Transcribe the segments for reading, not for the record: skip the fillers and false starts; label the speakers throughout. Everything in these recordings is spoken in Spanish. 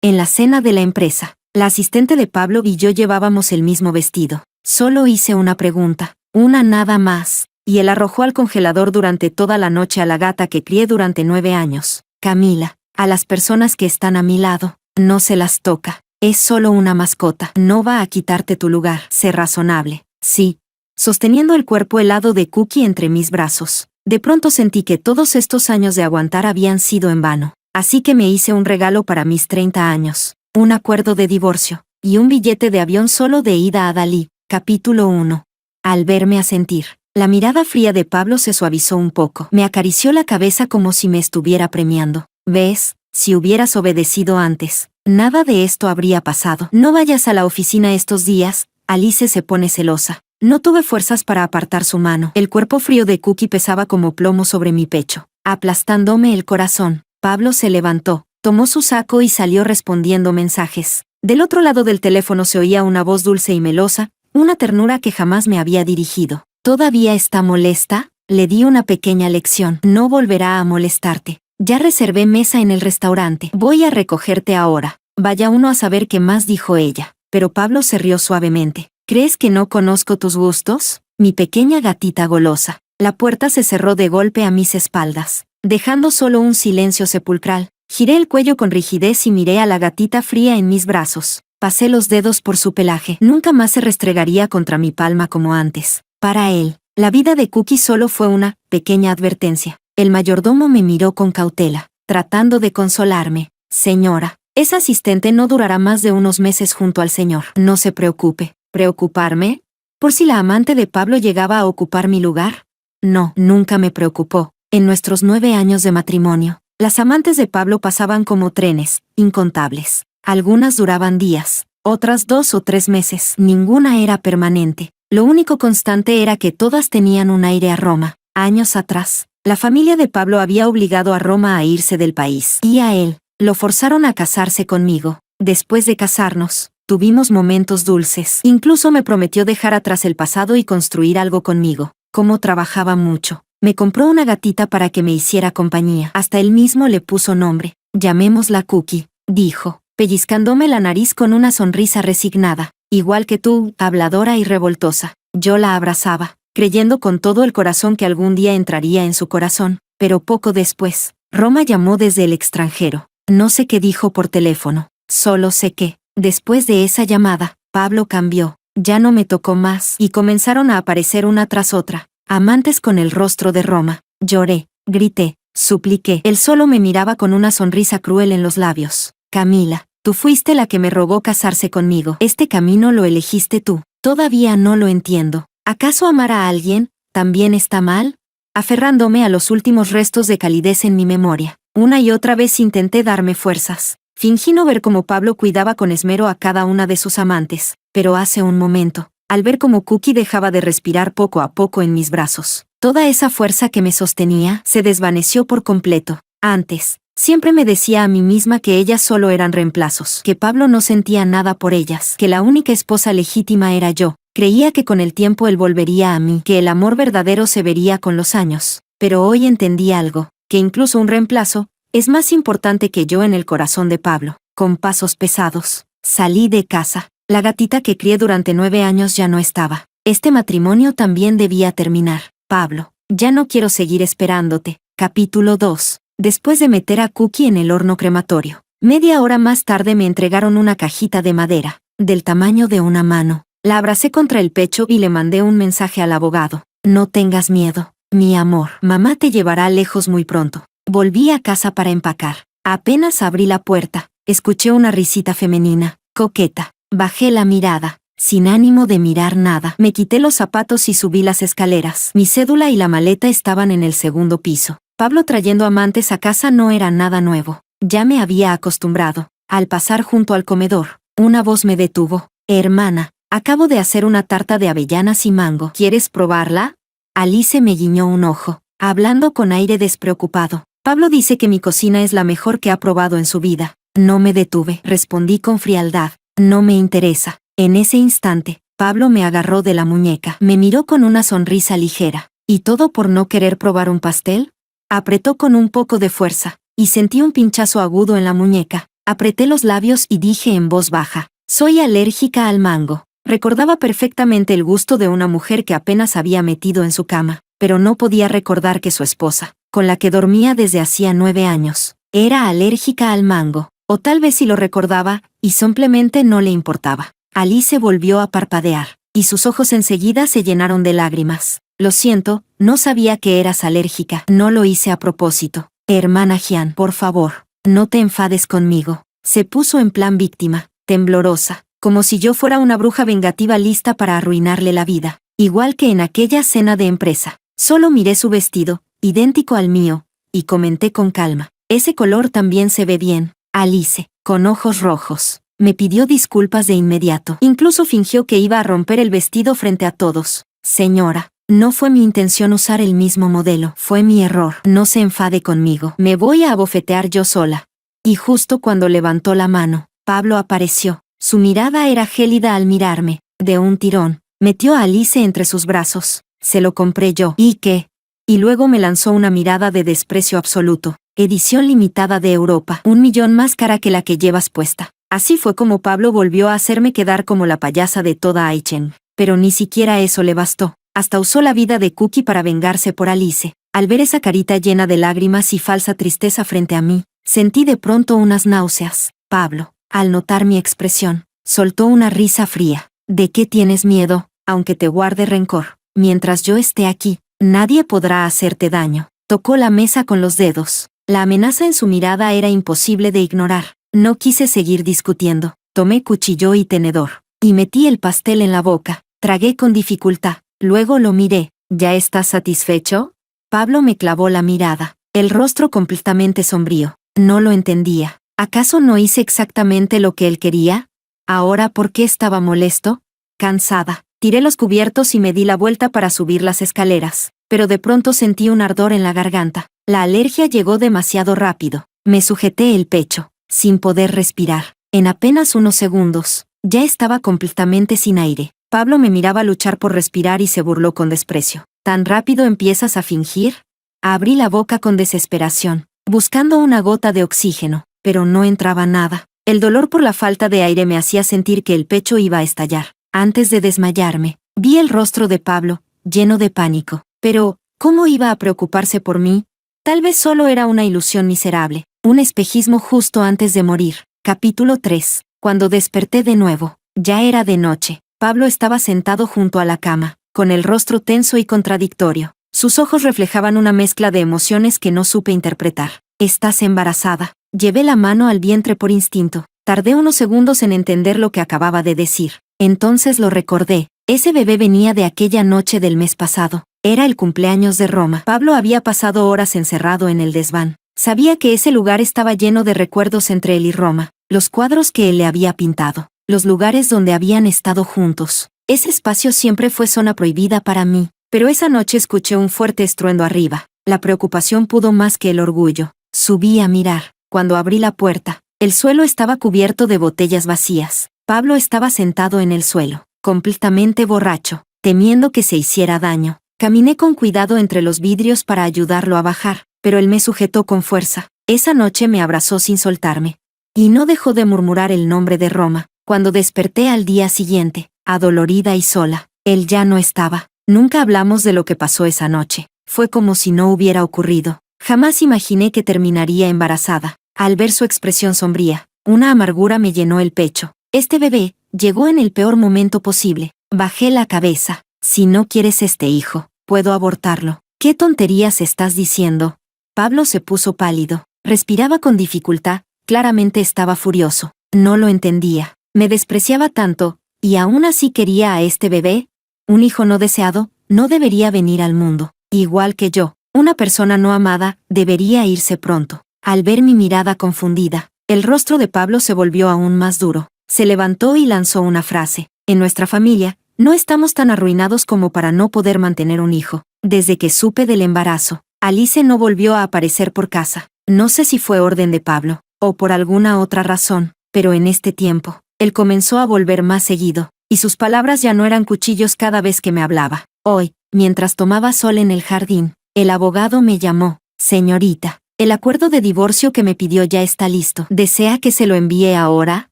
Speaker 1: En la cena de la empresa, la asistente de Pablo y yo llevábamos el mismo vestido. Solo hice una pregunta, una nada más, y él arrojó al congelador durante toda la noche a la gata que crié durante 9 años. Camila, a las personas que están a mi lado, no se las toca. Es solo una mascota. No va a quitarte tu lugar. Sé razonable. Sí. Sosteniendo el cuerpo helado de Cookie entre mis brazos, de pronto sentí que todos estos años de aguantar habían sido en vano. Así que me hice un regalo para mis 30 años. Un acuerdo de divorcio. Y un billete de avión solo de ida a Dalí. Capítulo 1. Al verme asentir, la mirada fría de Pablo se suavizó un poco. Me acarició la cabeza como si me estuviera premiando. ¿Ves? Si hubieras obedecido antes, nada de esto habría pasado. No vayas a la oficina estos días. Alice se pone celosa. No tuve fuerzas para apartar su mano. El cuerpo frío de Cookie pesaba como plomo sobre mi pecho, aplastándome el corazón. Pablo se levantó, tomó su saco y salió respondiendo mensajes. Del otro lado del teléfono se oía una voz dulce y melosa, una ternura que jamás me había dirigido. ¿Todavía está molesta? Le di una pequeña lección. No volverá a molestarte. Ya reservé mesa en el restaurante. Voy a recogerte ahora. Vaya uno a saber qué más dijo ella. Pero Pablo se rió suavemente. ¿Crees que no conozco tus gustos? Mi pequeña gatita golosa. La puerta se cerró de golpe a mis espaldas, dejando solo un silencio sepulcral. Giré el cuello con rigidez y miré a la gatita fría en mis brazos. Pasé los dedos por su pelaje. Nunca más se restregaría contra mi palma como antes. Para él, la vida de Cookie solo fue una pequeña advertencia. El mayordomo me miró con cautela, tratando de consolarme. Señora, esa asistente no durará más de unos meses junto al señor. No se preocupe. ¿Preocuparme? ¿Por si la amante de Pablo llegaba a ocupar mi lugar? No, nunca me preocupó. En nuestros 9 años de matrimonio, las amantes de Pablo pasaban como trenes, incontables. Algunas duraban días, otras 2 o 3 meses. Ninguna era permanente. Lo único constante era que todas tenían un aire a Roma. Años atrás, la familia de Pablo había obligado a Roma a irse del país. Y a él, lo forzaron a casarse conmigo. Después de casarnos, tuvimos momentos dulces. Incluso me prometió dejar atrás el pasado y construir algo conmigo. Como trabajaba mucho, me compró una gatita para que me hiciera compañía. Hasta él mismo le puso nombre. Llamémosla Cookie, dijo, pellizcándome la nariz con una sonrisa resignada. Igual que tú, habladora y revoltosa. Yo la abrazaba, creyendo con todo el corazón que algún día entraría en su corazón. Pero poco después, Roma llamó desde el extranjero. No sé qué dijo por teléfono. Solo sé que, después de esa llamada, Pablo cambió. Ya no me tocó más y comenzaron a aparecer una tras otra, amantes con el rostro de Roma. Lloré, grité, supliqué. Él solo me miraba con una sonrisa cruel en los labios. Camila, tú fuiste la que me rogó casarse conmigo. Este camino lo elegiste tú. Todavía no lo entiendo. ¿Acaso amar a alguien también está mal? Aferrándome a los últimos restos de calidez en mi memoria, una y otra vez intenté darme fuerzas. Fingí no ver cómo Pablo cuidaba con esmero a cada una de sus amantes, pero hace un momento, al ver cómo Cookie dejaba de respirar poco a poco en mis brazos, toda esa fuerza que me sostenía se desvaneció por completo. Antes, siempre me decía a mí misma que ellas solo eran reemplazos, que Pablo no sentía nada por ellas, que la única esposa legítima era yo. Creía que con el tiempo él volvería a mí, que el amor verdadero se vería con los años. Pero hoy entendí algo, que incluso un reemplazo es más importante que yo en el corazón de Pablo. Con pasos pesados, salí de casa. La gatita que crié durante 9 años ya no estaba. Este matrimonio también debía terminar. Pablo, ya no quiero seguir esperándote. Capítulo 2. Después de meter a Cookie en el horno crematorio, media hora más tarde me entregaron una cajita de madera, del tamaño de una mano. La abracé contra el pecho y le mandé un mensaje al abogado. No tengas miedo, mi amor. Mamá te llevará lejos muy pronto. Volví a casa para empacar. Apenas abrí la puerta, escuché una risita femenina, coqueta. Bajé la mirada, sin ánimo de mirar nada. Me quité los zapatos y subí las escaleras. Mi cédula y la maleta estaban en el segundo piso. Pablo trayendo amantes a casa no era nada nuevo. Ya me había acostumbrado. Al pasar junto al comedor, una voz me detuvo. Hermana, acabo de hacer una tarta de avellanas y mango. ¿Quieres probarla? Alice me guiñó un ojo, hablando con aire despreocupado. Pablo dice que mi cocina es la mejor que ha probado en su vida. No me detuve, respondí con frialdad. No me interesa. En ese instante, Pablo me agarró de la muñeca. Me miró con una sonrisa ligera. ¿Y todo por no querer probar un pastel? Apretó con un poco de fuerza, y sentí un pinchazo agudo en la muñeca. Apreté los labios y dije en voz baja, soy alérgica al mango. Recordaba perfectamente el gusto de una mujer que apenas había metido en su cama, pero no podía recordar que su esposa, con la que dormía desde hacía 9 años, era alérgica al mango, o tal vez sí lo recordaba, y simplemente no le importaba. Alice volvió a parpadear, y sus ojos enseguida se llenaron de lágrimas. Lo siento, no sabía que eras alérgica, no lo hice a propósito. Hermana Jian, por favor, no te enfades conmigo. Se puso en plan víctima, temblorosa, como si yo fuera una bruja vengativa lista para arruinarle la vida, igual que en aquella cena de empresa. Solo miré su vestido, idéntico al mío, y comenté con calma, ese color también se ve bien. Alice, con ojos rojos, me pidió disculpas de inmediato. Incluso fingió que iba a romper el vestido frente a todos. Señora, no fue mi intención usar el mismo modelo, fue mi error. No se enfade conmigo, me voy a abofetear yo sola. Y justo cuando levantó la mano, Pablo apareció. Su mirada era gélida al mirarme. De un tirón, metió a Alice entre sus brazos. Se lo compré yo. ¿Y qué? Y luego me lanzó una mirada de desprecio absoluto. Edición limitada de Europa, 1 millón más cara que la que llevas puesta. Así fue como Pablo volvió a hacerme quedar como la payasa de toda Aichen. Pero ni siquiera eso le bastó. Hasta usó la vida de Cookie para vengarse por Alice. Al ver esa carita llena de lágrimas y falsa tristeza frente a mí, sentí de pronto unas náuseas. Pablo, al notar mi expresión, soltó una risa fría. ¿De qué tienes miedo, aunque te guarde rencor? Mientras yo esté aquí, nadie podrá hacerte daño. Tocó la mesa con los dedos. La amenaza en su mirada era imposible de ignorar. No quise seguir discutiendo. Tomé cuchillo y tenedor, y metí el pastel en la boca. Tragué con dificultad. Luego lo miré. ¿Ya estás satisfecho? Pablo me clavó la mirada, el rostro completamente sombrío. No lo entendía. ¿Acaso no hice exactamente lo que él quería? ¿Ahora por qué estaba molesto? Cansada. Tiré los cubiertos y me di la vuelta para subir las escaleras, pero de pronto sentí un ardor en la garganta. La alergia llegó demasiado rápido. Me sujeté el pecho, sin poder respirar. En apenas unos segundos, ya estaba completamente sin aire. Pablo me miraba luchar por respirar y se burló con desprecio. ¿Tan rápido empiezas a fingir? Abrí la boca con desesperación, buscando una gota de oxígeno, pero no entraba nada. El dolor por la falta de aire me hacía sentir que el pecho iba a estallar. Antes de desmayarme, vi el rostro de Pablo, lleno de pánico. Pero, ¿cómo iba a preocuparse por mí? Tal vez solo era una ilusión miserable, un espejismo justo antes de morir. Capítulo 3. Cuando desperté de nuevo, ya era de noche. Pablo estaba sentado junto a la cama, con el rostro tenso y contradictorio. Sus ojos reflejaban una mezcla de emociones que no supe interpretar. ¿Estás embarazada? Llevé la mano al vientre por instinto. Tardé unos segundos en entender lo que acababa de decir. Entonces lo recordé. Ese bebé venía de aquella noche del mes pasado. Era el cumpleaños de Roma. Pablo había pasado horas encerrado en el desván. Sabía que ese lugar estaba lleno de recuerdos entre él y Roma. Los cuadros que él le había pintado. Los lugares donde habían estado juntos. Ese espacio siempre fue zona prohibida para mí. Pero esa noche escuché un fuerte estruendo arriba. La preocupación pudo más que el orgullo. Subí a mirar. Cuando abrí la puerta, el suelo estaba cubierto de botellas vacías. Pablo estaba sentado en el suelo, completamente borracho, temiendo que se hiciera daño. Caminé con cuidado entre los vidrios para ayudarlo a bajar, pero él me sujetó con fuerza. Esa noche me abrazó sin soltarme. Y no dejó de murmurar el nombre de Roma. Cuando desperté al día siguiente, adolorida y sola, él ya no estaba. Nunca hablamos de lo que pasó esa noche. Fue como si no hubiera ocurrido. Jamás imaginé que terminaría embarazada. Al ver su expresión sombría, una amargura me llenó el pecho. Este bebé llegó en el peor momento posible. Bajé la cabeza. Si no quieres este hijo, puedo abortarlo. ¿Qué tonterías estás diciendo? Pablo se puso pálido. Respiraba con dificultad. Claramente estaba furioso. No lo entendía. Me despreciaba tanto, y aún así quería a este bebé. Un hijo no deseado no debería venir al mundo. Igual que yo, una persona no amada debería irse pronto. Al ver mi mirada confundida, el rostro de Pablo se volvió aún más duro. Se levantó y lanzó una frase. En nuestra familia, no estamos tan arruinados como para no poder mantener un hijo. Desde que supe del embarazo, Alice no volvió a aparecer por casa. No sé si fue orden de Pablo, o por alguna otra razón, pero en este tiempo, él comenzó a volver más seguido, y sus palabras ya no eran cuchillos cada vez que me hablaba. Hoy, mientras tomaba sol en el jardín, el abogado me llamó, señorita. El acuerdo de divorcio que me pidió ya está listo. ¿Desea que se lo envíe ahora?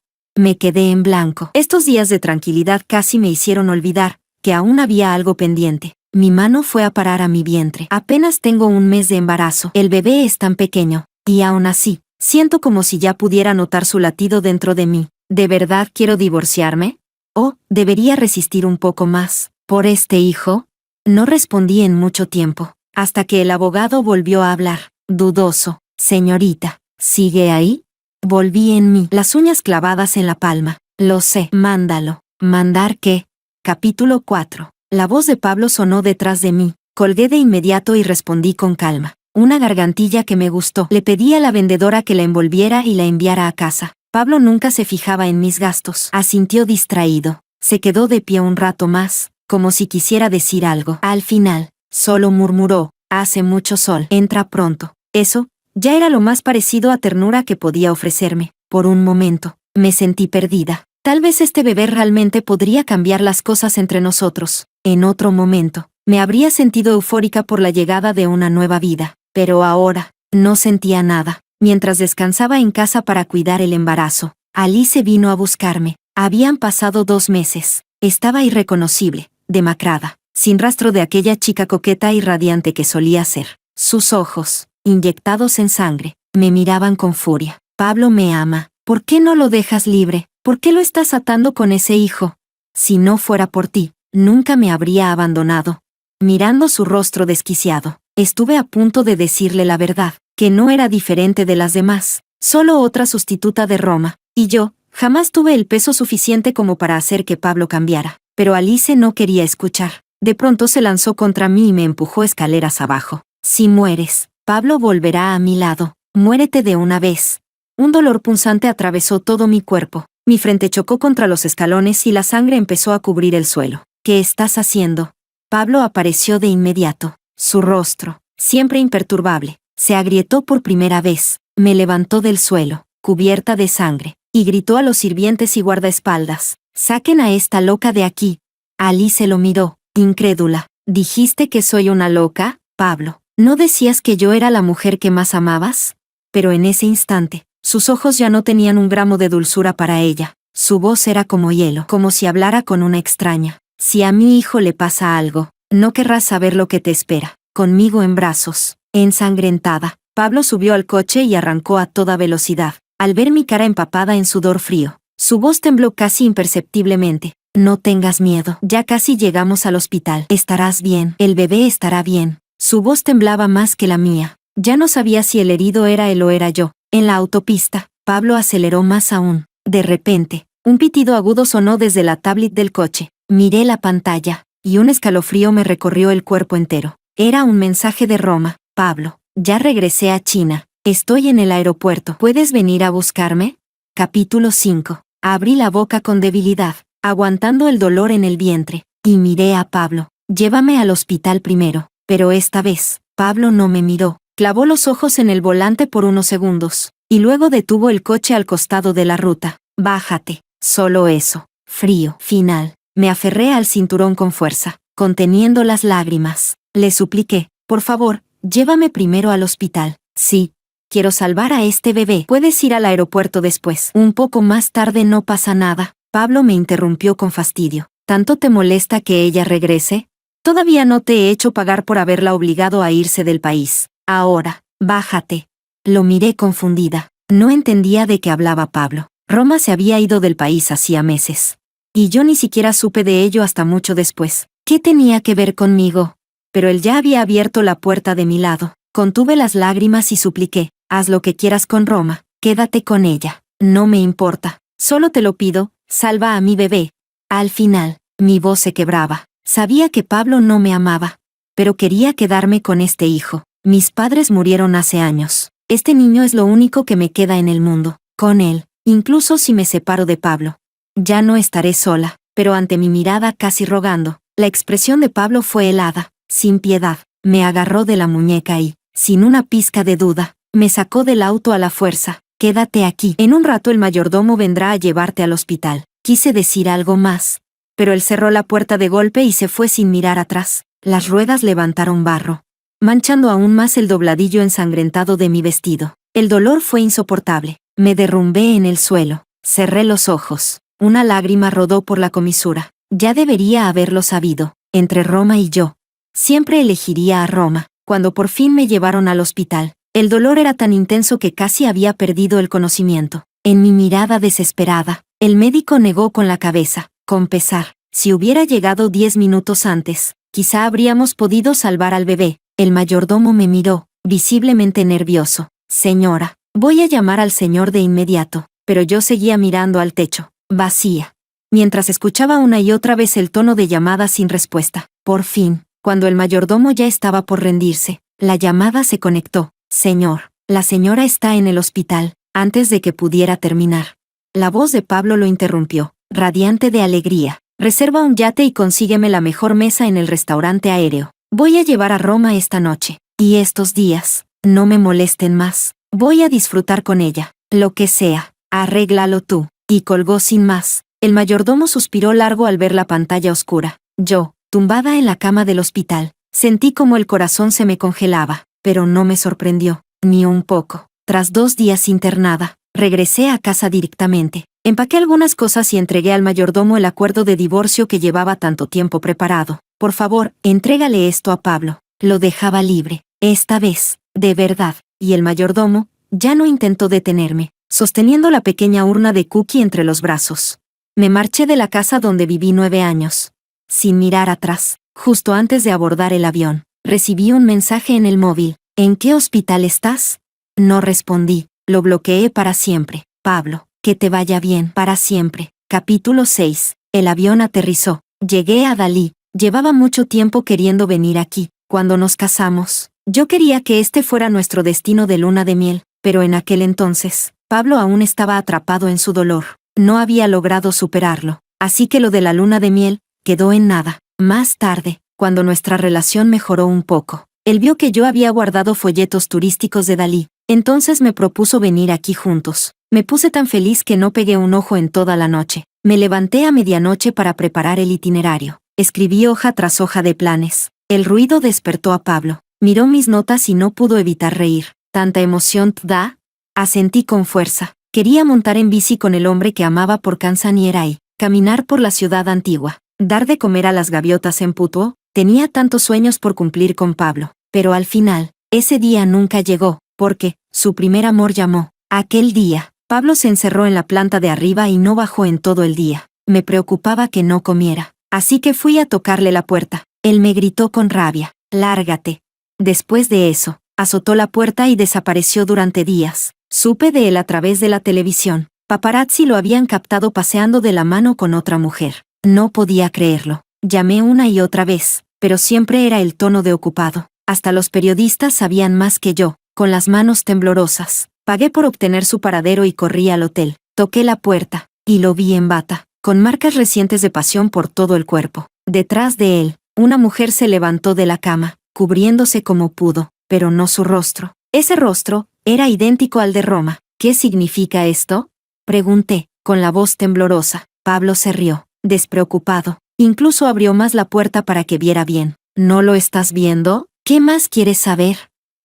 Speaker 1: Me quedé en blanco. Estos días de tranquilidad casi me hicieron olvidar que aún había algo pendiente. Mi mano fue a parar a mi vientre. Apenas tengo un mes de embarazo. El bebé es tan pequeño, y aún así, siento como si ya pudiera notar su latido dentro de mí. ¿De verdad quiero divorciarme? ¿O debería resistir un poco más por este hijo? No respondí en mucho tiempo, hasta que el abogado volvió a hablar, dudoso. Señorita, ¿sigue ahí? Volví en mí, las uñas clavadas en la palma. Lo sé, mándalo. ¿Mandar qué? Capítulo 4. La voz de Pablo sonó detrás de mí. Colgué de inmediato y respondí con calma. Una gargantilla que me gustó. Le pedí a la vendedora que la envolviera y la enviara a casa. Pablo nunca se fijaba en mis gastos. Asintió distraído. Se quedó de pie un rato más, como si quisiera decir algo. Al final, solo murmuró, hace mucho sol, entra pronto. Eso, ya era lo más parecido a ternura que podía ofrecerme. Por un momento, me sentí perdida. Tal vez este bebé realmente podría cambiar las cosas entre nosotros. En otro momento, me habría sentido eufórica por la llegada de una nueva vida. Pero ahora, no sentía nada. Mientras descansaba en casa para cuidar el embarazo, Alice vino a buscarme. Habían pasado 2 meses. Estaba irreconocible, demacrada, sin rastro de aquella chica coqueta y radiante que solía ser. Sus ojos, inyectados en sangre, me miraban con furia. Pablo me ama. ¿Por qué no lo dejas libre? ¿Por qué lo estás atando con ese hijo? Si no fuera por ti, nunca me habría abandonado. Mirando su rostro desquiciado, estuve a punto de decirle la verdad, que no era diferente de las demás, solo otra sustituta de Roma, y yo, jamás tuve el peso suficiente como para hacer que Pablo cambiara. Pero Alice no quería escuchar. De pronto se lanzó contra mí y me empujó escaleras abajo. Si mueres, Pablo volverá a mi lado. Muérete de una vez. Un dolor punzante atravesó todo mi cuerpo. Mi frente chocó contra los escalones y la sangre empezó a cubrir el suelo. ¿Qué estás haciendo? Pablo apareció de inmediato. Su rostro, siempre imperturbable, se agrietó por primera vez. Me levantó del suelo, cubierta de sangre, y gritó a los sirvientes y guardaespaldas: «Saquen a esta loca de aquí». Alice lo miró, incrédula. «¿Dijiste que soy una loca, Pablo? ¿No decías que yo era la mujer que más amabas?» Pero en ese instante, sus ojos ya no tenían un gramo de dulzura para ella. Su voz era como hielo, como si hablara con una extraña. «Si a mi hijo le pasa algo, no querrás saber lo que te espera». Conmigo en brazos, ensangrentada, Pablo subió al coche y arrancó a toda velocidad. Al ver mi cara empapada en sudor frío, su voz tembló casi imperceptiblemente. «No tengas miedo, ya casi llegamos al hospital. Estarás bien, el bebé estará bien». Su voz temblaba más que la mía. Ya no sabía si el herido era él o era yo. En la autopista, Pablo aceleró más aún. De repente, un pitido agudo sonó desde la tablet del coche. Miré la pantalla, y un escalofrío me recorrió el cuerpo entero. Era un mensaje de Roma. «Pablo, ya regresé a China. Estoy en el aeropuerto. ¿Puedes venir a buscarme?» Capítulo 5. Abrí la boca con debilidad, aguantando el dolor en el vientre, y miré a Pablo. «Llévame al hospital primero». Pero esta vez, Pablo no me miró. Clavó los ojos en el volante por unos segundos, y luego detuvo el coche al costado de la ruta. «Bájate». Solo eso. Frío. Final. Me aferré al cinturón con fuerza, conteniendo las lágrimas. Le supliqué: «Por favor, llévame primero al hospital». «Sí. Quiero salvar a este bebé. Puedes ir al aeropuerto después. Un poco más tarde no pasa nada». Pablo me interrumpió con fastidio. «¿Tanto te molesta que ella regrese? Todavía no te he hecho pagar por haberla obligado a irse del país. Ahora, bájate». Lo miré confundida. No entendía de qué hablaba Pablo. Roma se había ido del país hacía meses. Y yo ni siquiera supe de ello hasta mucho después. ¿Qué tenía que ver conmigo? Pero él ya había abierto la puerta de mi lado. Contuve las lágrimas y supliqué: «Haz lo que quieras con Roma. Quédate con ella. No me importa. Solo te lo pido, salva a mi bebé». Al final, mi voz se quebraba. Sabía que Pablo no me amaba, pero quería quedarme con este hijo. Mis padres murieron hace años. Este niño es lo único que me queda en el mundo. Con él, incluso si me separo de Pablo, ya no estaré sola. Pero ante mi mirada casi rogando, la expresión de Pablo fue helada, sin piedad. Me agarró de la muñeca y, sin una pizca de duda, me sacó del auto a la fuerza. «Quédate aquí. En un rato el mayordomo vendrá a llevarte al hospital». Quise decir algo más, pero él cerró la puerta de golpe y se fue sin mirar atrás. Las ruedas levantaron barro. manchando aún más el dobladillo ensangrentado de mi vestido. El dolor fue insoportable. Me derrumbé en el suelo. Cerré los ojos. Una lágrima rodó por la comisura. Ya debería haberlo sabido. Entre Roma y yo. Siempre elegiría a Roma. Cuando por fin me llevaron al hospital, el dolor era tan intenso que casi había perdido el conocimiento. En mi mirada desesperada, el médico negó con la cabeza, con pesar. Si hubiera llegado 10 minutos antes, quizá habríamos podido salvar al bebé. El mayordomo me miró, visiblemente nervioso. Señora, voy a llamar al señor de inmediato. Pero yo seguía mirando al techo, vacía. Mientras escuchaba una y otra vez el tono de llamada sin respuesta. Por fin, cuando el mayordomo ya estaba por rendirse, la llamada se conectó. Señor, la señora está en el hospital. Antes de que pudiera terminar, la voz de Pablo lo interrumpió, radiante de alegría. Reserva un yate y consígueme la mejor mesa en el restaurante aéreo. Voy a llevar a Roma esta noche. Y estos días, no me molesten más. Voy a disfrutar con ella. Lo que sea, arréglalo tú. Y colgó sin más. El mayordomo suspiró largo al ver la pantalla oscura. Yo, tumbada en la cama del hospital, sentí como el corazón se me congelaba, pero no me sorprendió, ni un poco. Tras 2 días internada, regresé a casa directamente. Empaqué algunas cosas y entregué al mayordomo el acuerdo de divorcio que llevaba tanto tiempo preparado. Por favor, entrégale esto a Pablo. Lo dejaba libre, esta vez, de verdad. Y el mayordomo ya no intentó detenerme, sosteniendo la pequeña urna de Cookie entre los brazos. Me marché de la casa donde viví 9 años. Sin mirar atrás, justo antes de abordar el avión, recibí un mensaje en el móvil. ¿En qué hospital estás? No respondí, lo bloqueé para siempre. Pablo, que te vaya bien para siempre. Capítulo 6. El avión aterrizó. Llegué a Dalí. Llevaba mucho tiempo queriendo venir aquí. Cuando nos casamos, yo quería que este fuera nuestro destino de luna de miel, pero en aquel entonces, Pablo aún estaba atrapado en su dolor. No había logrado superarlo. Así que lo de la luna de miel quedó en nada. Más tarde, cuando nuestra relación mejoró un poco, él vio que yo había guardado folletos turísticos de Dalí. Entonces me propuso venir aquí juntos. Me puse tan feliz que no pegué un ojo en toda la noche. Me levanté a medianoche para preparar el itinerario. Escribí hoja tras hoja de planes. El ruido despertó a Pablo. Miró mis notas y no pudo evitar reír. ¿Tanta emoción te da? Asentí con fuerza. Quería montar en bici con el hombre que amaba por Canzanieri, caminar por la ciudad antigua, dar de comer a las gaviotas en Putuo. Tenía tantos sueños por cumplir con Pablo. Pero al final, ese día nunca llegó. Porque, su primer amor llamó. Aquel día, Pablo se encerró en la planta de arriba y no bajó en todo el día. Me preocupaba que no comiera. Así que fui a tocarle la puerta. Él me gritó con rabia. Lárgate. Después de eso, azotó la puerta y desapareció durante días. Supe de él a través de la televisión. Paparazzi lo habían captado paseando de la mano con otra mujer. No podía creerlo. Llamé una y otra vez, pero siempre era el tono de ocupado. Hasta los periodistas sabían más que yo. Con las manos temblorosas, pagué por obtener su paradero y corrí al hotel. Toqué la puerta, y lo vi en bata, con marcas recientes de pasión por todo el cuerpo. Detrás de él, una mujer se levantó de la cama, cubriéndose como pudo, pero no su rostro. Ese rostro era idéntico al de Roma. ¿Qué significa esto? Pregunté, con la voz temblorosa. Pablo se rió, despreocupado. Incluso abrió más la puerta para que viera bien. ¿No lo estás viendo? ¿Qué más quieres saber?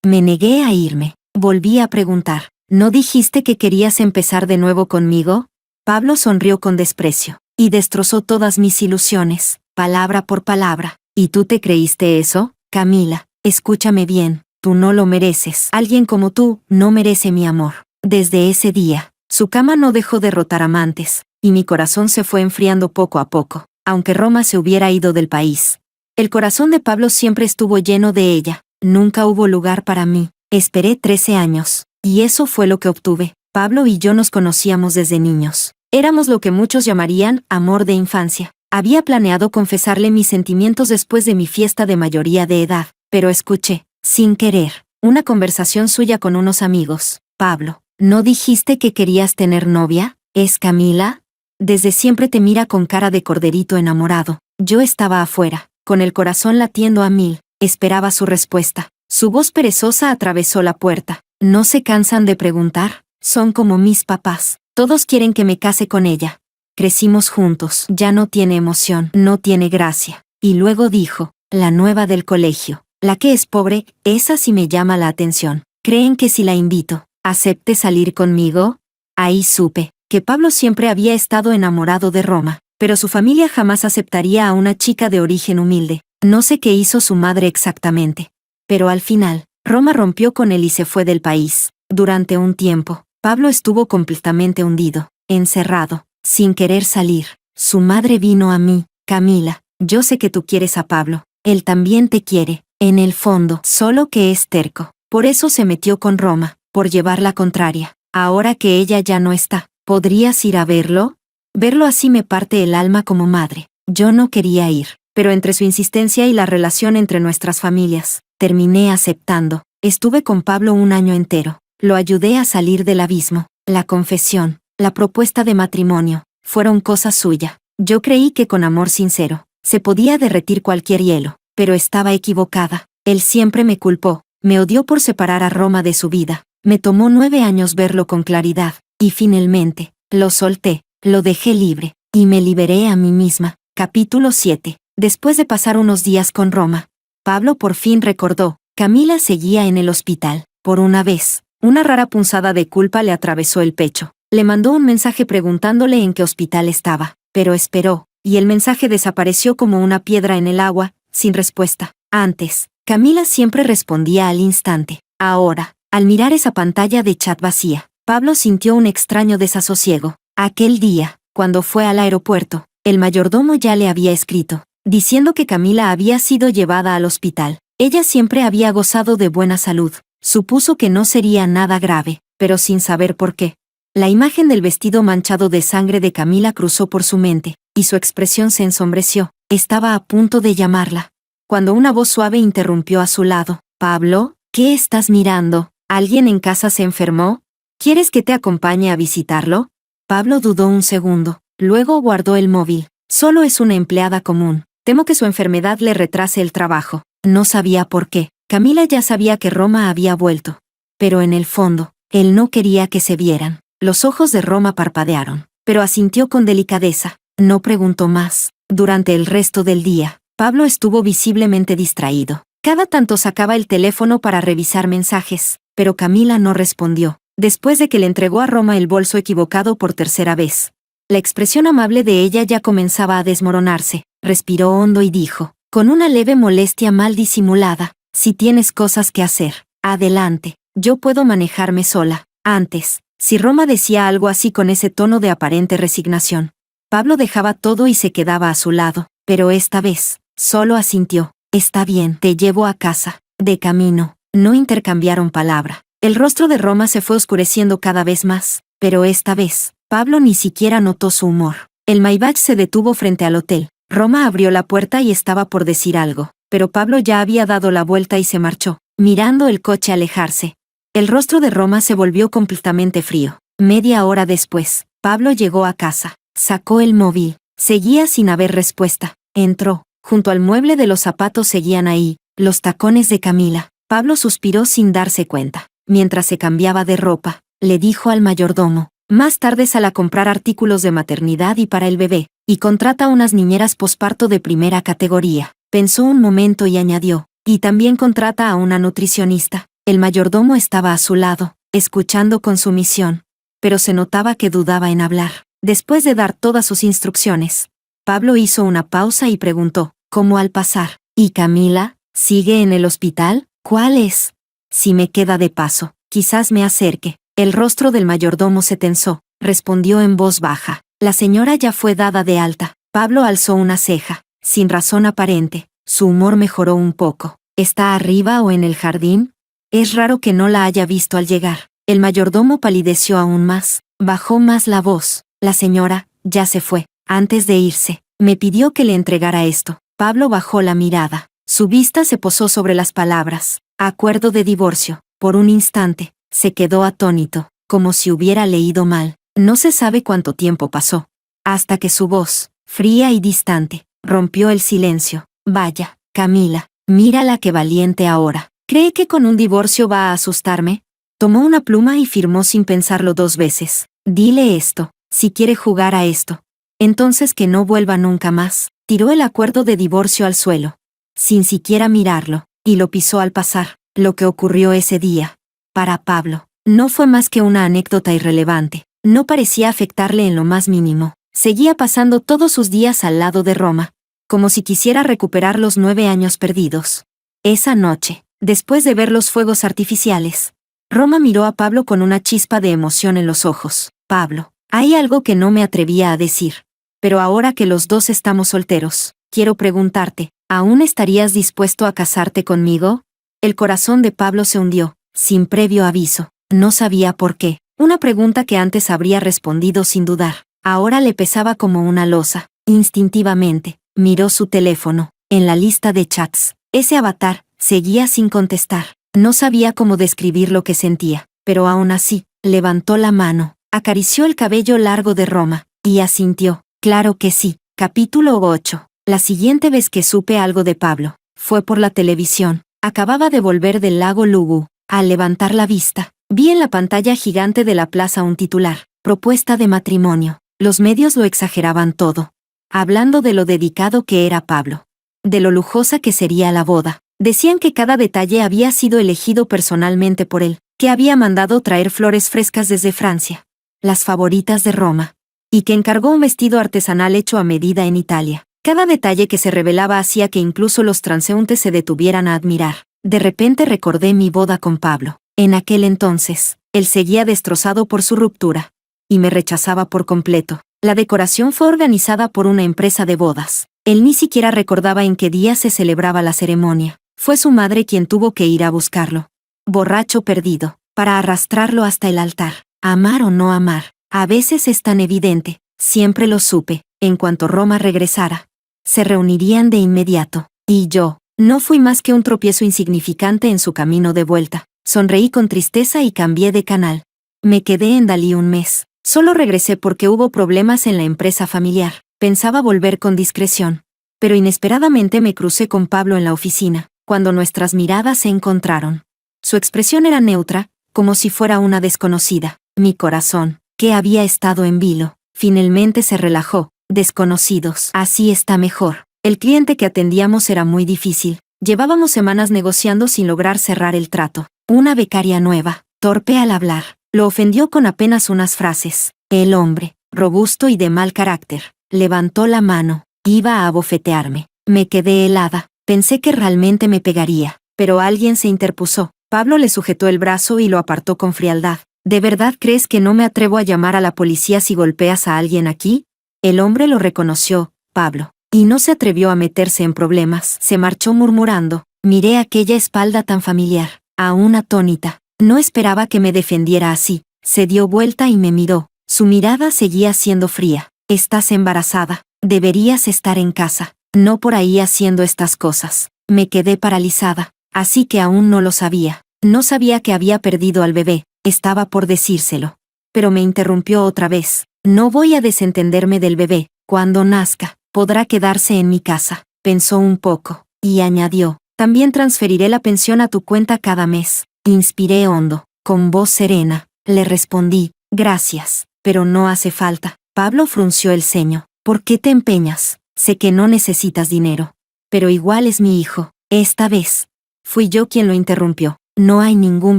Speaker 1: Me negué a irme. Volví a preguntar. ¿No dijiste que querías empezar de nuevo conmigo? Pablo sonrió con desprecio. Y destrozó todas mis ilusiones, palabra por palabra. ¿Y tú te creíste eso? Camila, escúchame bien. Tú no lo mereces. Alguien como tú no merece mi amor. Desde ese día, su cama no dejó de rotar amantes, y mi corazón se fue enfriando poco a poco, aunque Roma se hubiera ido del país. El corazón de Pablo siempre estuvo lleno de ella. Nunca hubo lugar para mí. Esperé 13 años. Y eso fue lo que obtuve. Pablo y yo nos conocíamos desde niños. Éramos lo que muchos llamarían amor de infancia. Había planeado confesarle mis sentimientos después de mi fiesta de mayoría de edad, pero escuché, sin querer, una conversación suya con unos amigos. Pablo, ¿no dijiste que querías tener novia? ¿Es Camila? Desde siempre te mira con cara de corderito enamorado. Yo estaba afuera, con el corazón latiendo a 1000. Esperaba su respuesta. Su voz perezosa atravesó la puerta. ¿No se cansan de preguntar? Son como mis papás. Todos quieren que me case con ella. Crecimos juntos. Ya no tiene emoción, no tiene gracia. Y luego dijo, la nueva del colegio. La que es pobre, esa sí me llama la atención. ¿Creen que si la invito, acepte salir conmigo? Ahí supe que Pablo siempre había estado enamorado de Roma, pero su familia jamás aceptaría a una chica de origen humilde. No sé qué hizo su madre exactamente. Pero al final, Roma rompió con él y se fue del país. Durante un tiempo, Pablo estuvo completamente hundido, encerrado, sin querer salir. Su madre vino a mí: Camila, yo sé que tú quieres a Pablo. Él también te quiere, en el fondo, solo que es terco. Por eso se metió con Roma, por llevar la contraria. Ahora que ella ya no está, ¿podrías ir a verlo? Verlo así me parte el alma como madre. Yo no quería ir, pero entre su insistencia y la relación entre nuestras familias, terminé aceptando. Estuve con Pablo un año entero. Lo ayudé a salir del abismo. La confesión, la propuesta de matrimonio, fueron cosa suya. Yo creí que con amor sincero, se podía derretir cualquier hielo, pero estaba equivocada. Él siempre me culpó, me odió por separar a Roma de su vida. Me tomó 9 años verlo con claridad, y finalmente, lo solté, lo dejé libre, y me liberé a mí misma. Capítulo 7. Después de pasar unos días con Roma, Pablo por fin recordó: Camila seguía en el hospital. Por una vez, una rara punzada de culpa le atravesó el pecho. Le mandó un mensaje preguntándole en qué hospital estaba, pero esperó, y el mensaje desapareció como una piedra en el agua, sin respuesta. Antes, Camila siempre respondía al instante. Ahora, al mirar esa pantalla de chat vacía, Pablo sintió un extraño desasosiego. Aquel día, cuando fue al aeropuerto, el mayordomo ya le había escrito, diciendo que Camila había sido llevada al hospital. Ella siempre había gozado de buena salud. Supuso que no sería nada grave, pero sin saber por qué. La imagen del vestido manchado de sangre de Camila cruzó por su mente, y su expresión se ensombreció. Estaba a punto de llamarla, cuando una voz suave interrumpió a su lado. «Pablo, ¿qué estás mirando? ¿Alguien en casa se enfermó? ¿Quieres que te acompañe a visitarlo?» Pablo dudó un segundo, luego guardó el móvil. «Solo es una empleada común. Temo que su enfermedad le retrase el trabajo». No sabía por qué. Camila ya sabía que Roma había vuelto. Pero en el fondo, él no quería que se vieran. Los ojos de Roma parpadearon, pero asintió con delicadeza. No preguntó más. Durante el resto del día, Pablo estuvo visiblemente distraído. Cada tanto sacaba el teléfono para revisar mensajes, pero Camila no respondió. Después de que le entregó a Roma el bolso equivocado por tercera vez, la expresión amable de ella ya comenzaba a desmoronarse. Respiró hondo y dijo, con una leve molestia mal disimulada: si tienes cosas que hacer, adelante, yo puedo manejarme sola. Antes, si Roma decía algo así con ese tono de aparente resignación, Pablo dejaba todo y se quedaba a su lado, pero esta vez, solo asintió. Está bien, te llevo a casa. De camino, no intercambiaron palabra. El rostro de Roma se fue oscureciendo cada vez más, pero esta vez, Pablo ni siquiera notó su humor. El Maybach se detuvo frente al hotel. Roma abrió la puerta y estaba por decir algo, pero Pablo ya había dado la vuelta y se marchó, mirando el coche alejarse. El rostro de Roma se volvió completamente frío. Media hora después, Pablo llegó a casa, sacó el móvil, seguía sin haber respuesta. Entró, junto al mueble de los zapatos seguían ahí, los tacones de Camila. Pablo suspiró sin darse cuenta. Mientras se cambiaba de ropa, le dijo al mayordomo, más tarde sal a comprar artículos de maternidad y para el bebé, y contrata unas niñeras posparto de primera categoría. Pensó un momento y añadió, y también contrata a una nutricionista. El mayordomo estaba a su lado, escuchando con sumisión, pero se notaba que dudaba en hablar. Después de dar todas sus instrucciones, Pablo hizo una pausa y preguntó, como al pasar, ¿y Camila? ¿Sigue en el hospital? ¿Cuál es? Si me queda de paso, quizás me acerque. El rostro del mayordomo se tensó, respondió en voz baja. La señora ya fue dada de alta. Pablo alzó una ceja, sin razón aparente. Su humor mejoró un poco. ¿Está arriba o en el jardín? Es raro que no la haya visto al llegar. El mayordomo palideció aún más, bajó más la voz. La señora, ya se fue. Antes de irse, me pidió que le entregara esto. Pablo bajó la mirada. Su vista se posó sobre las palabras, acuerdo de divorcio. Por un instante, se quedó atónito, como si hubiera leído mal. No se sabe cuánto tiempo pasó, hasta que su voz, fría y distante, rompió el silencio. Vaya, Camila, mírala qué valiente ahora. ¿Cree que con un divorcio va a asustarme? Tomó una pluma y firmó sin pensarlo 2 veces. Dile esto, si quiere jugar a esto. Entonces que no vuelva nunca más. Tiró el acuerdo de divorcio al suelo, sin siquiera mirarlo. y lo pisó al pasar. Lo que ocurrió ese día, para Pablo, no fue más que una anécdota irrelevante. No parecía afectarle en lo más mínimo. Seguía pasando todos sus días al lado de Roma, como si quisiera recuperar los 9 años perdidos. Esa noche, después de ver los fuegos artificiales, Roma miró a Pablo con una chispa de emoción en los ojos. Pablo, hay algo que no me atrevía a decir. Pero ahora que los dos estamos solteros, quiero preguntarte, ¿aún estarías dispuesto a casarte conmigo? El corazón de Pablo se hundió, sin previo aviso. No sabía por qué. Una pregunta que antes habría respondido sin dudar. Ahora le pesaba como una losa. Instintivamente, miró su teléfono. En la lista de chats, ese avatar seguía sin contestar. No sabía cómo describir lo que sentía, pero aún así, levantó la mano, acarició el cabello largo de Roma, y asintió. Claro que sí. Capítulo 8. La siguiente vez que supe algo de Pablo, fue por la televisión. Acababa de volver del lago Lugu. Al levantar la vista, vi en la pantalla gigante de la plaza un titular: propuesta de matrimonio. Los medios lo exageraban todo, hablando de lo dedicado que era Pablo, de lo lujosa que sería la boda. Decían que cada detalle había sido elegido personalmente por él, que había mandado traer flores frescas desde Francia, las favoritas de Roma, y que encargó un vestido artesanal hecho a medida en Italia. Cada detalle que se revelaba hacía que incluso los transeúntes se detuvieran a admirar. De repente recordé mi boda con Pablo. En aquel entonces, él seguía destrozado por su ruptura, y me rechazaba por completo. La decoración fue organizada por una empresa de bodas. Él ni siquiera recordaba en qué día se celebraba la ceremonia. Fue su madre quien tuvo que ir a buscarlo, borracho perdido, para arrastrarlo hasta el altar. Amar o no amar, a veces es tan evidente. Siempre lo supe. En cuanto Roma regresara, se reunirían de inmediato, y yo no fui más que un tropiezo insignificante en su camino de vuelta. Sonreí con tristeza y cambié de canal. Me quedé en Dalí un mes. Solo regresé porque hubo problemas en la empresa familiar. Pensaba volver con discreción, pero inesperadamente me crucé con Pablo en la oficina, cuando nuestras miradas se encontraron. Su expresión era neutra, como si fuera una desconocida. Mi corazón, que había estado en vilo, finalmente se relajó. Desconocidos. Así está mejor. El cliente que atendíamos era muy difícil. Llevábamos semanas negociando sin lograr cerrar el trato. Una becaria nueva, torpe al hablar, lo ofendió con apenas unas frases. El hombre, robusto y de mal carácter, levantó la mano. Iba a abofetearme. Me quedé helada. Pensé que realmente me pegaría, pero alguien se interpuso. Pablo le sujetó el brazo y lo apartó con frialdad. ¿De verdad crees que no me atrevo a llamar a la policía si golpeas a alguien aquí? El hombre lo reconoció, Pablo, y no se atrevió a meterse en problemas. Se marchó murmurando. Miré aquella espalda tan familiar, aún atónita. No esperaba que me defendiera así. Se dio vuelta y me miró. Su mirada seguía siendo fría. Estás embarazada. Deberías estar en casa, no por ahí haciendo estas cosas. Me quedé paralizada, así que aún no lo sabía. No sabía que había perdido al bebé. Estaba por decírselo, pero me interrumpió otra vez. No voy a desentenderme del bebé. Cuando nazca, podrá quedarse en mi casa. Pensó un poco, y añadió, también transferiré la pensión a tu cuenta cada mes. Inspiré hondo. Con voz serena, le respondí, gracias, pero no hace falta. Pablo frunció el ceño. ¿Por qué te empeñas? Sé que no necesitas dinero. Pero igual es mi hijo. Esta vez. Fui yo quien lo interrumpió. No hay ningún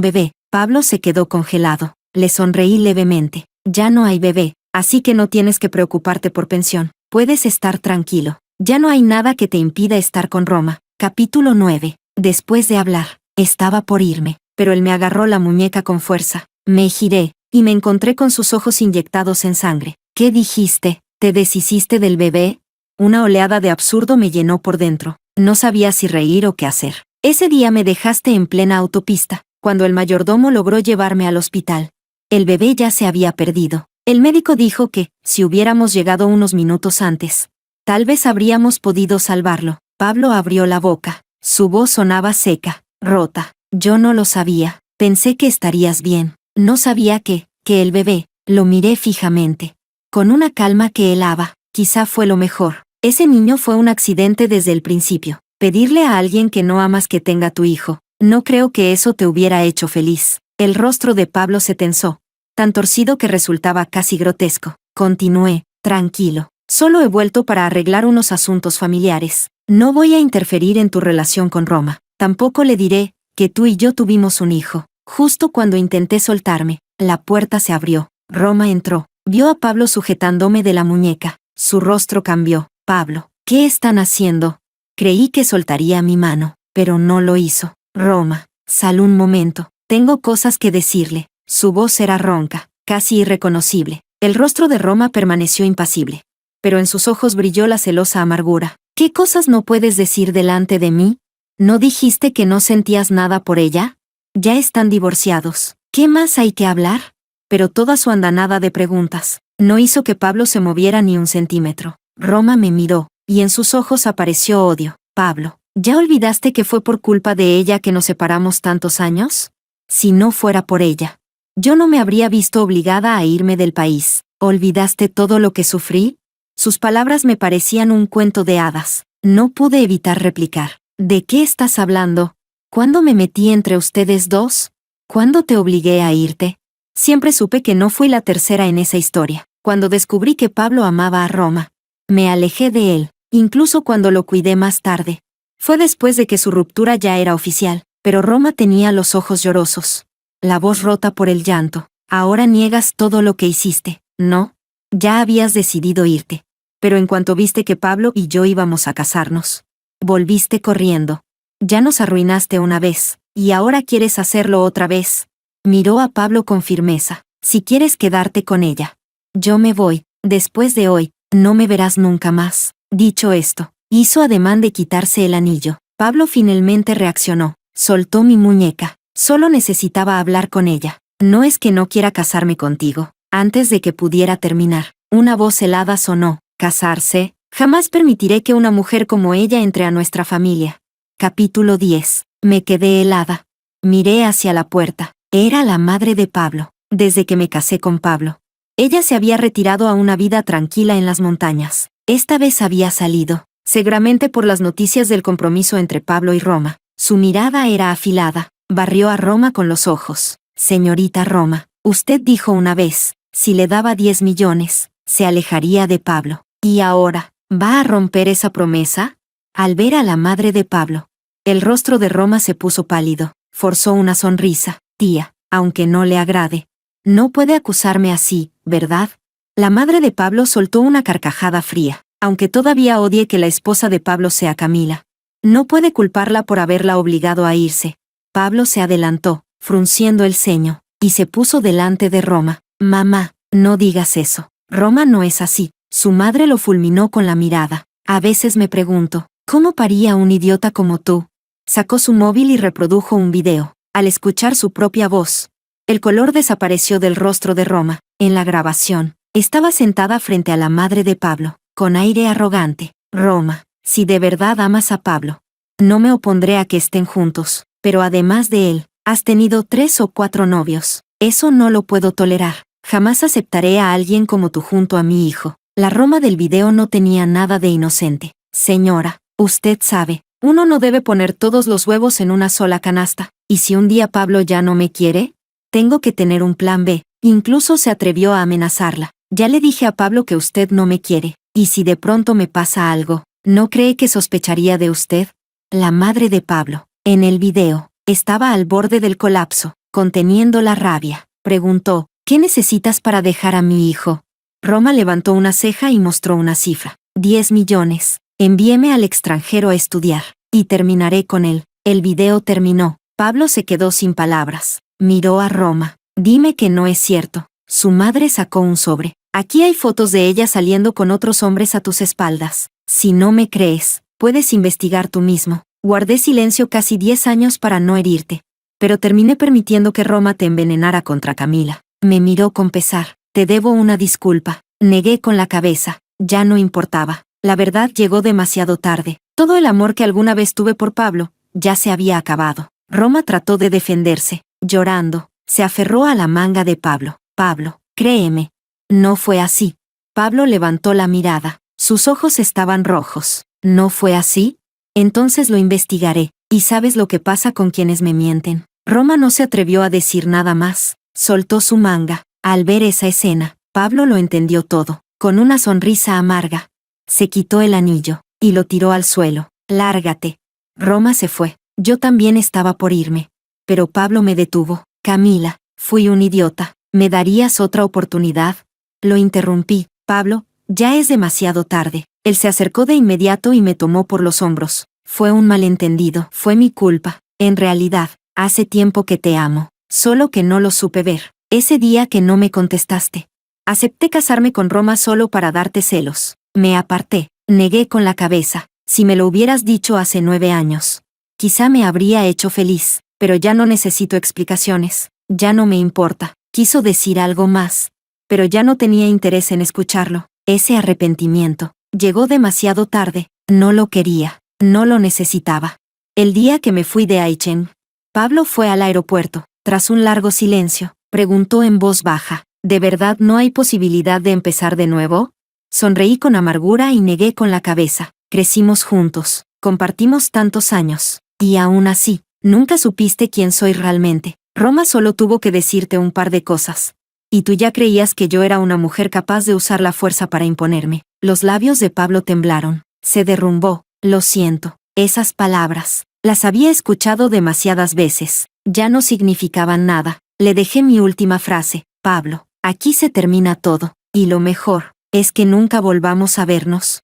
Speaker 1: bebé. Pablo se quedó congelado. Le sonreí levemente. Ya no hay bebé, así que no tienes que preocuparte por pensión. Puedes estar tranquilo. Ya no hay nada que te impida estar con Roma. Capítulo 9. Después de hablar, estaba por irme, pero él me agarró la muñeca con fuerza. Me giré, y me encontré con sus ojos inyectados en sangre. ¿Qué dijiste? ¿Te deshiciste del bebé? Una oleada de absurdo me llenó por dentro. No sabía si reír o qué hacer. Ese día me dejaste en plena autopista, cuando el mayordomo logró llevarme al hospital. El bebé ya se había perdido. El médico dijo que, si hubiéramos llegado unos minutos antes, tal vez habríamos podido salvarlo. Pablo abrió la boca. Su voz sonaba seca, rota. Yo no lo sabía. Pensé que estarías bien. No sabía que el bebé. Lo miré fijamente, con una calma que helaba. Quizá fue lo mejor. Ese niño fue un accidente desde el principio. Pedirle a alguien que no amas que tenga tu hijo, no creo que eso te hubiera hecho feliz. El rostro de Pablo se tensó, tan torcido que resultaba casi grotesco. Continué, tranquilo. Solo he vuelto para arreglar unos asuntos familiares. No voy a interferir en tu relación con Roma. Tampoco le diré que tú y yo tuvimos un hijo. Justo cuando intenté soltarme, la puerta se abrió. Roma entró. Vio a Pablo sujetándome de la muñeca. Su rostro cambió. Pablo, ¿qué están haciendo? Creí que soltaría mi mano, pero no lo hizo. Roma, sal un momento. Tengo cosas que decirle. Su voz era ronca, casi irreconocible. El rostro de Roma permaneció impasible. Pero en sus ojos brilló la celosa amargura. ¿Qué cosas no puedes decir delante de mí? ¿No dijiste que no sentías nada por ella? Ya están divorciados. ¿Qué más hay que hablar? Pero toda su andanada de preguntas no hizo que Pablo se moviera ni un centímetro. Roma me miró, y en sus ojos apareció odio. Pablo, ¿ya olvidaste que fue por culpa de ella que nos separamos tantos años? Si no fuera por ella, yo no me habría visto obligada a irme del país. ¿Olvidaste todo lo que sufrí? Sus palabras me parecían un cuento de hadas. No pude evitar replicar. ¿De qué estás hablando? ¿Cuándo me metí entre ustedes dos? ¿Cuándo te obligué a irte? Siempre supe que no fui la tercera en esa historia. Cuando descubrí que Pablo amaba a Roma, me alejé de él, incluso cuando lo cuidé más tarde. Fue después de que su ruptura ya era oficial, pero Roma tenía los ojos llorosos, la voz rota por el llanto. Ahora niegas todo lo que hiciste, ¿no? Ya habías decidido irte. Pero en cuanto viste que Pablo y yo íbamos a casarnos, volviste corriendo. Ya nos arruinaste una vez, y ahora quieres hacerlo otra vez. Miró a Pablo con firmeza. Si quieres quedarte con ella, yo me voy. Después de hoy, no me verás nunca más. Dicho esto, hizo ademán de quitarse el anillo. Pablo finalmente reaccionó. Soltó mi muñeca. Solo necesitaba hablar con ella. No es que no quiera casarme contigo. Antes de que pudiera terminar, una voz helada sonó. ¿Casarse? Jamás permitiré que una mujer como ella entre a nuestra familia. Capítulo 10. Me quedé helada. Miré hacia la puerta. Era la madre de Pablo. Desde que me casé con Pablo, ella se había retirado a una vida tranquila en las montañas. Esta vez había salido, seguramente por las noticias del compromiso entre Pablo y Roma. Su mirada era afilada. Barrió a Roma con los ojos. Señorita Roma, usted dijo una vez, si le daba 10 millones, se alejaría de Pablo. ¿Y ahora, va a romper esa promesa? Al ver a la madre de Pablo, el rostro de Roma se puso pálido. Forzó una sonrisa. Tía, aunque no le agrade, no puede acusarme así, ¿verdad? La madre de Pablo soltó una carcajada fría. Aunque todavía odie que la esposa de Pablo sea Camila, no puede culparla por haberla obligado a irse. Pablo se adelantó, frunciendo el ceño, y se puso delante de Roma. Mamá, no digas eso. Roma no es así. Su madre lo fulminó con la mirada. A veces me pregunto, ¿cómo paría un idiota como tú? Sacó su móvil y reprodujo un video. Al escuchar su propia voz, el color desapareció del rostro de Roma. En la grabación, estaba sentada frente a la madre de Pablo, con aire arrogante. Roma, si de verdad amas a Pablo, no me opondré a que estén juntos, pero además de él, has tenido 3 o 4 novios. Eso no lo puedo tolerar. Jamás aceptaré a alguien como tú junto a mi hijo. La Roma del video no tenía nada de inocente. Señora, usted sabe, uno no debe poner todos los huevos en una sola canasta. ¿Y si un día Pablo ya no me quiere? Tengo que tener un plan B. Incluso se atrevió a amenazarla. Ya le dije a Pablo que usted no me quiere. ¿Y si de pronto me pasa algo, no cree que sospecharía de usted? La madre de Pablo, en el video, estaba al borde del colapso, conteniendo la rabia. Preguntó, ¿qué necesitas para dejar a mi hijo? Roma levantó una ceja y mostró una cifra. 10 millones. Envíeme al extranjero a estudiar, y terminaré con él. El video terminó. Pablo se quedó sin palabras. Miró a Roma. Dime que no es cierto. Su madre sacó un sobre. Aquí hay fotos de ella saliendo con otros hombres a tus espaldas. Si no me crees, puedes investigar tú mismo. Guardé silencio casi 10 años para no herirte, pero terminé permitiendo que Roma te envenenara contra Camila. Me miró con pesar. Te debo una disculpa. Negué con la cabeza. Ya no importaba. La verdad llegó demasiado tarde. Todo el amor que alguna vez tuve por Pablo, ya se había acabado. Roma trató de defenderse. Llorando, se aferró a la manga de Pablo. Pablo, créeme. No fue así. Pablo levantó la mirada. Sus ojos estaban rojos. ¿No fue así? Entonces lo investigaré. ¿Y sabes lo que pasa con quienes me mienten? Roma no se atrevió a decir nada más. Soltó su manga. Al ver esa escena, Pablo lo entendió todo. Con una sonrisa amarga, se quitó el anillo y lo tiró al suelo. Lárgate. Roma se fue. Yo también estaba por irme. Pero Pablo me detuvo. Camila, fui un idiota. ¿Me darías otra oportunidad? Lo interrumpí. Pablo, ya es demasiado tarde. Él se acercó de inmediato y me tomó por los hombros. Fue un malentendido. Fue mi culpa. En realidad, hace tiempo que te amo. Solo que no lo supe ver. Ese día que no me contestaste. Acepté casarme con Roma solo para darte celos. Me aparté. Negué con la cabeza. Si me lo hubieras dicho hace 9 años. Quizá me habría hecho feliz, pero ya no necesito explicaciones. Ya no me importa. Quiso decir algo más. Pero ya no tenía interés en escucharlo. Ese arrepentimiento llegó demasiado tarde. No lo quería. No lo necesitaba. El día que me fui de Aichen, Pablo fue al aeropuerto. Tras un largo silencio, preguntó en voz baja, ¿de verdad no hay posibilidad de empezar de nuevo? Sonreí con amargura y negué con la cabeza. Crecimos juntos, compartimos tantos años. Y aún así, nunca supiste quién soy realmente. Roma solo tuvo que decirte un par de cosas. Y tú ya creías que yo era una mujer capaz de usar la fuerza para imponerme. Los labios de Pablo temblaron. Se derrumbó. Lo siento. Esas palabras. Las había escuchado demasiadas veces. Ya no significaban nada. Le dejé mi última frase. Pablo, aquí se termina todo. Y lo mejor es que nunca volvamos a vernos.